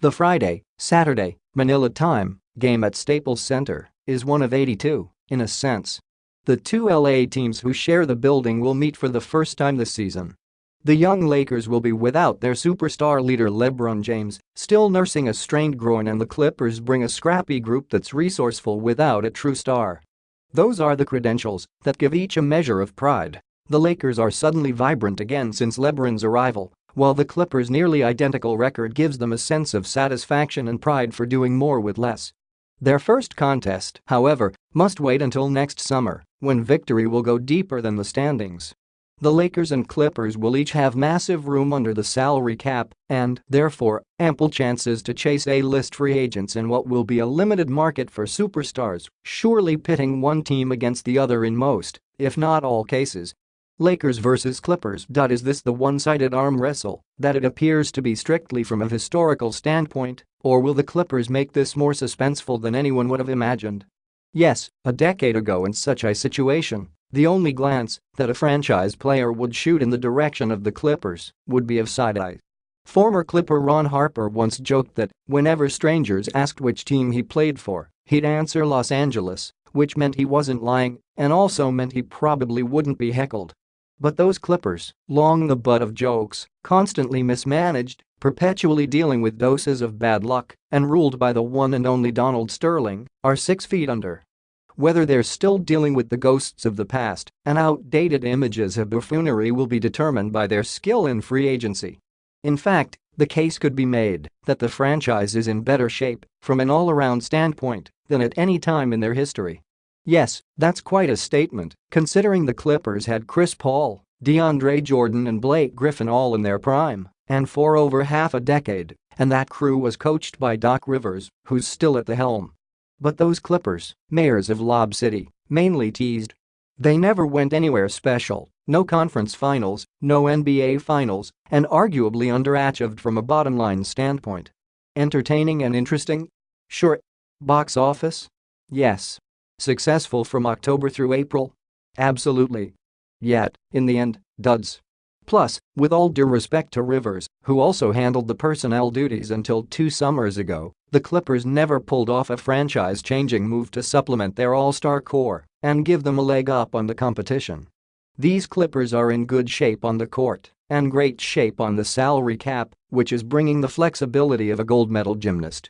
The Friday, Saturday, Manila time game at Staples Center is one of 82, in a sense. The two LA teams who share the building will meet for the first time this season. The young Lakers will be without their superstar leader LeBron James, still nursing a strained groin, and the Clippers bring a scrappy group that's resourceful without a true star. Those are the credentials that give each a measure of pride. The Lakers are suddenly vibrant again since LeBron's arrival, while the Clippers' nearly identical record gives them a sense of satisfaction and pride for doing more with less. Their first contest, however, must wait until next summer, when victory will go deeper than the standings. The Lakers and Clippers will each have massive room under the salary cap and, therefore, ample chances to chase A-list free agents in what will be a limited market for superstars, surely pitting one team against the other in most, if not all cases. Lakers versus Clippers. Is this the one-sided arm wrestle that it appears to be strictly from a historical standpoint, or will the Clippers make this more suspenseful than anyone would have imagined? Yes, a decade ago in such a situation, the only glance that a franchise player would shoot in the direction of the Clippers would be of side-eye. Former Clipper Ron Harper once joked that whenever strangers asked which team he played for, he'd answer Los Angeles, which meant he wasn't lying and also meant he probably wouldn't be heckled. But those Clippers, long the butt of jokes, constantly mismanaged, perpetually dealing with doses of bad luck, and ruled by the one and only Donald Sterling, are 6 feet under. Whether they're still dealing with the ghosts of the past and outdated images of buffoonery will be determined by their skill in free agency. In fact, the case could be made that the franchise is in better shape from an all-around standpoint than at any time in their history. Yes, that's quite a statement, considering the Clippers had Chris Paul, DeAndre Jordan and Blake Griffin all in their prime, and for over half a decade, and that crew was coached by Doc Rivers, who's still at the helm. But those Clippers, mayors of Lob City, mainly teased. They never went anywhere special, no conference finals, no NBA finals, and arguably underachieved from a bottom-line standpoint. Entertaining and interesting? Sure. Box office? Yes. Successful from October through April? Absolutely. Yet, in the end, duds. Plus, with all due respect to Rivers, who also handled the personnel duties until 2 summers ago, the Clippers never pulled off a franchise-changing move to supplement their all-star core and give them a leg up on the competition. These Clippers are in good shape on the court and great shape on the salary cap, which is bringing the flexibility of a gold medal gymnast.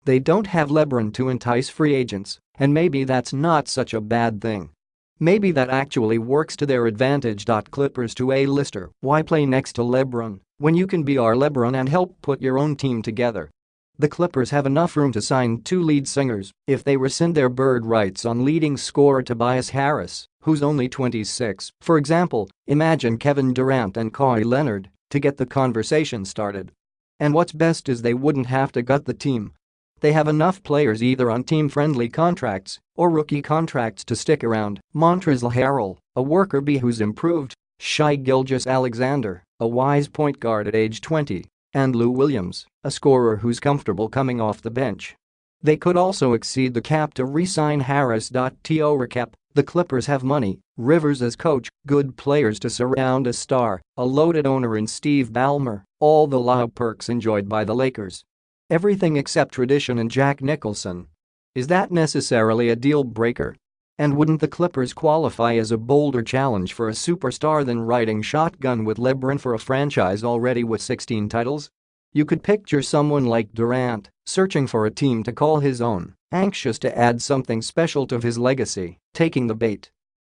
They don't have LeBron to entice free agents, and maybe that's not such a bad thing. Maybe that actually works to their advantage. Clippers to A-lister, why play next to LeBron when you can be our LeBron and help put your own team together? The Clippers have enough room to sign 2 lead singers if they rescind their bird rights on leading scorer Tobias Harris, who's only 26. For example, imagine Kevin Durant and Kawhi Leonard to get the conversation started. And what's best is they wouldn't have to gut the team. They have enough players either on team-friendly contracts or rookie contracts to stick around. Montrezl Harrell, a worker bee who's improved, Shai Gilgeous-Alexander, a wise point guard at age 20, and Lou Williams, a scorer who's comfortable coming off the bench. They could also exceed the cap to re-sign Harris. To recap, the Clippers have money, Rivers as coach, good players to surround a star, a loaded owner in Steve Ballmer, all the loud perks enjoyed by the Lakers. Everything except tradition and Jack Nicholson. Is that necessarily a deal breaker? And wouldn't the Clippers qualify as a bolder challenge for a superstar than riding shotgun with LeBron for a franchise already with 16 titles? You could picture someone like Durant searching for a team to call his own, anxious to add something special to his legacy, taking the bait.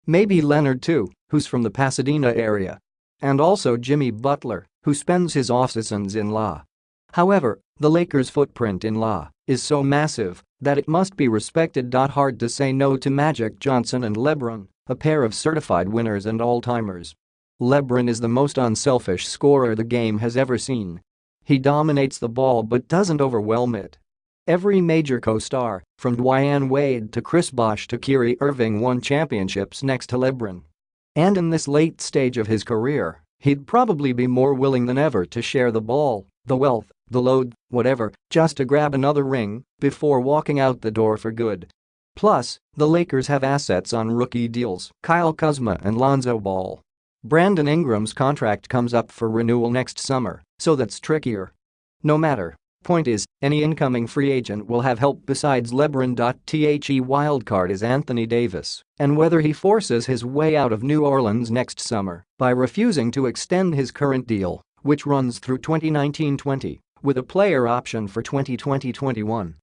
Maybe Leonard too, who's from the Pasadena area. And also Jimmy Butler, who spends his off-seasons in La. However, the Lakers' footprint in La is so massive that it must be respected. Hard to say no to Magic Johnson and LeBron, a pair of certified winners and all-timers. LeBron is the most unselfish scorer the game has ever seen. He dominates the ball but doesn't overwhelm it. Every major co-star, from Dwyane Wade to Chris Bosh to Kyrie Irving, won championships next to LeBron. And in this late stage of his career, he'd probably be more willing than ever to share the ball, the wealth, the load, whatever, just to grab another ring before walking out the door for good. Plus, the Lakers have assets on rookie deals, Kyle Kuzma and Lonzo Ball. Brandon Ingram's contract comes up for renewal next summer, so that's trickier. No matter Point is, any incoming free agent will have help besides LeBron. The wildcard is Anthony Davis and whether he forces his way out of New Orleans next summer by refusing to extend his current deal, which runs through 2019-20, with a player option for 2020-21.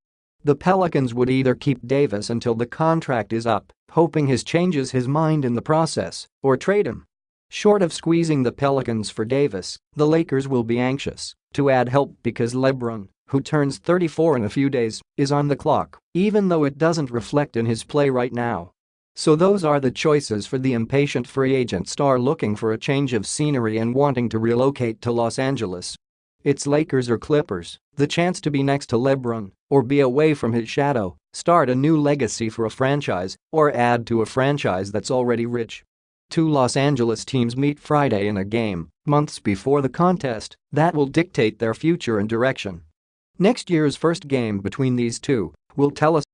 The Pelicans would either keep Davis until the contract is up, hoping he changes his mind in the process, or trade him. Short of squeezing the Pelicans for Davis, the Lakers will be anxious to add help because LeBron, who turns 34 in a few days, is on the clock, even though it doesn't reflect in his play right now. So those are the choices for the impatient free agent star looking for a change of scenery and wanting to relocate to Los Angeles. It's Lakers or Clippers, the chance to be next to LeBron, or be away from his shadow, start a new legacy for a franchise, or add to a franchise that's already rich. Two Los Angeles teams meet Friday in a game, months before the contest, that will dictate their future and direction. Next year's first game between these two will tell us